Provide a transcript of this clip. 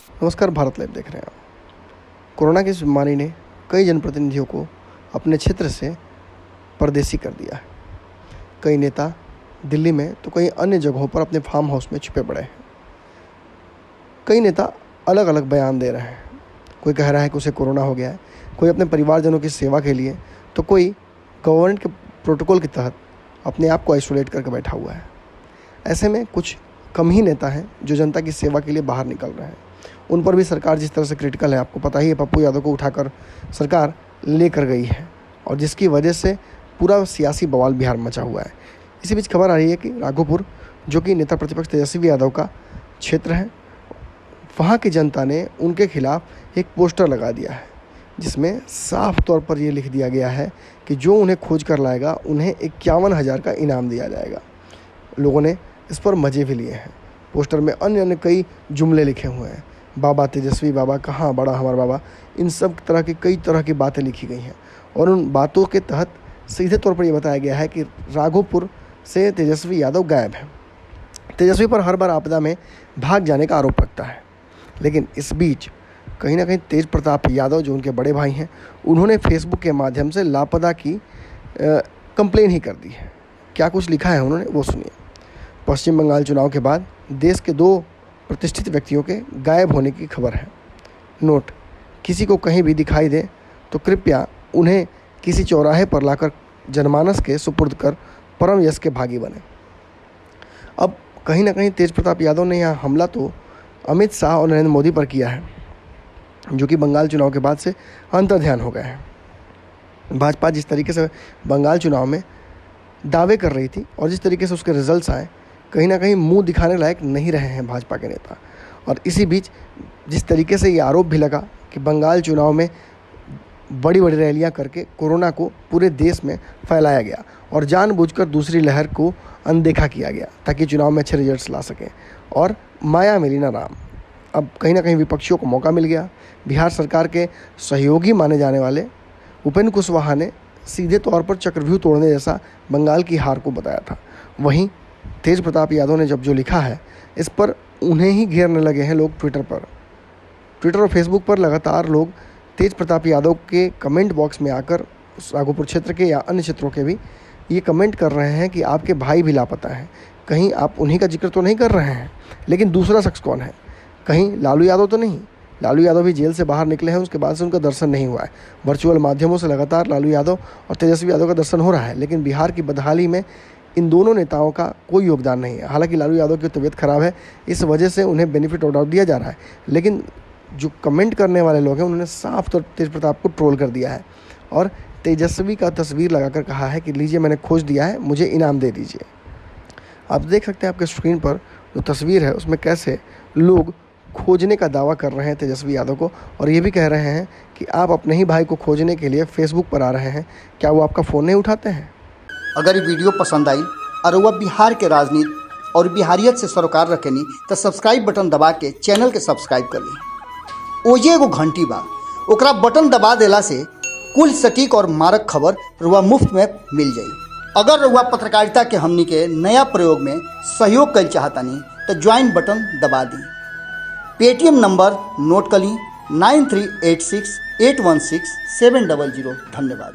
नमस्कार, भारत लाइव देख रहे हैं आप। कोरोना की इस बीमारी ने कई जनप्रतिनिधियों को अपने क्षेत्र से परदेसी कर दिया है। कई नेता दिल्ली में तो कई अन्य जगहों पर अपने फार्म हाउस में छुपे पड़े हैं। कई नेता अलग अलग बयान दे रहे हैं। कोई कह रहा है कि उसे कोरोना हो गया है, कोई अपने परिवारजनों की सेवा के लिए, तो कोई गवर्नमेंट के प्रोटोकॉल के तहत अपने आप को आइसोलेट करके बैठा हुआ है। ऐसे में कुछ कम ही नेता हैं जो जनता की सेवा के लिए बाहर निकल रहे हैं। उन पर भी सरकार जिस तरह से क्रिटिकल है, आपको पता ही है, पप्पू यादव को उठाकर सरकार लेकर गई है और जिसकी वजह से पूरा सियासी बवाल बिहार मचा हुआ है। इसी बीच खबर आ रही है कि राघोपुर, जो कि नेता प्रतिपक्ष तेजस्वी यादव का क्षेत्र है, वहाँ की जनता ने उनके खिलाफ एक पोस्टर लगा दिया है जिसमें साफ तौर पर यह लिख दिया गया है कि जो उन्हें खोज कर लाएगा उन्हें 51,000 का इनाम दिया जाएगा। लोगों ने इस पर मज़े भी लिए हैं। पोस्टर में अन्य कई जुमले लिखे हुए हैं। बाबा तेजस्वी बाबा कहाँ, बड़ा हमारा बाबा, इन सब तरह की कई तरह की बातें लिखी गई हैं और उन बातों के तहत सीधे तौर पर यह बताया गया है कि राघोपुर से तेजस्वी यादव गायब है। तेजस्वी पर हर बार आपदा में भाग जाने का आरोप लगता है, लेकिन इस बीच कहीं ना कहीं तेज प्रताप यादव, जो उनके बड़े भाई हैं, उन्होंने फेसबुक के माध्यम से लापता की कंप्लेन ही कर दी है। क्या कुछ लिखा है उन्होंने, वो सुनिए। पश्चिम बंगाल चुनाव के बाद देश के 2 प्रतिष्ठित व्यक्तियों के गायब होने की खबर है। नोट: किसी को कहीं भी दिखाई दे तो कृपया उन्हें किसी चौराहे पर लाकर जनमानस के सुपुर्द कर परम यश के भागी बने। अब कहीं ना कहीं तेज प्रताप यादव ने यहाँ हमला तो अमित शाह और नरेंद्र मोदी पर किया है, जो कि बंगाल चुनाव के बाद से अंतर्ध्यान हो गए हैं। भाजपा जिस तरीके से बंगाल चुनाव में दावे कर रही थी और जिस तरीके से उसके रिजल्ट्स आए, कहीं ना कहीं मुंह दिखाने लायक नहीं रहे हैं भाजपा के नेता। और इसी बीच जिस तरीके से ये आरोप भी लगा कि बंगाल चुनाव में बड़ी बड़ी रैलियां करके कोरोना को पूरे देश में फैलाया गया और जानबूझकर दूसरी लहर को अनदेखा किया गया ताकि चुनाव में अच्छे रिजल्ट्स ला सकें, और माया मिली ना राम। अब कहीं ना कहीं विपक्षियों को मौका मिल गया। बिहार सरकार के सहयोगी माने जाने वाले उपेंद्र कुशवाहा ने सीधे तौर पर चक्रव्यूह तोड़ने जैसा बंगाल की हार को बताया था। वहीं तेज प्रताप यादव ने जब जो लिखा है, इस पर उन्हें ही घेरने लगे हैं लोग। ट्विटर और फेसबुक पर लगातार लोग तेज प्रताप यादव के कमेंट बॉक्स में आकर राघोपुर क्षेत्र के या अन्य क्षेत्रों के भी ये कमेंट कर रहे हैं कि आपके भाई भी लापता हैं। कहीं आप उन्हीं का जिक्र तो नहीं कर रहे हैं, लेकिन दूसरा शख्स कौन है? कहीं लालू यादव तो नहीं? लालू यादव भी जेल से बाहर निकले हैं, उसके बाद से उनका दर्शन नहीं हुआ है। वर्चुअल माध्यमों से लगातार लालू यादव और तेजस्वी यादव का दर्शन हो रहा है, लेकिन बिहार की बदहाली में इन दोनों नेताओं का कोई योगदान नहीं है। हालांकि लालू यादव की तबीयत खराब है, इस वजह से उन्हें बेनिफिट ऑफ डाउट दिया जा रहा है, लेकिन जो कमेंट करने वाले लोग हैं उन्होंने साफ तौर तेज प्रताप को ट्रोल कर दिया है और तेजस्वी का तस्वीर लगाकर कहा है कि लीजिए, मैंने खोज दिया है, मुझे इनाम दे दीजिए। आप देख सकते हैं आपके स्क्रीन पर जो तस्वीर है उसमें कैसे लोग खोजने का दावा कर रहे हैं तेजस्वी यादव को, और ये भी कह रहे हैं कि आप अपने ही भाई को खोजने के लिए फेसबुक पर आ रहे हैं, क्या वो आपका फ़ोन नहीं उठाते हैं? अगर ये वीडियो पसंद आई और वह बिहार के राजनीति और बिहारियत से सरोकार रखेनी तो सब्सक्राइब बटन दबा के चैनल के सब्सक्राइब कर ली। ओजे एगो घंटी बा, ओकरा बटन दबा देला से कुल सटीक और मारक खबर रुआ मुफ्त में मिल जाई। अगर रुआ पत्रकारिता के हमनी के नया प्रयोग में सहयोग कर चाहतानी तो ज्वाइन बटन दबा दी। पेटीएम नंबर नोट कर ली 9386816700। धन्यवाद।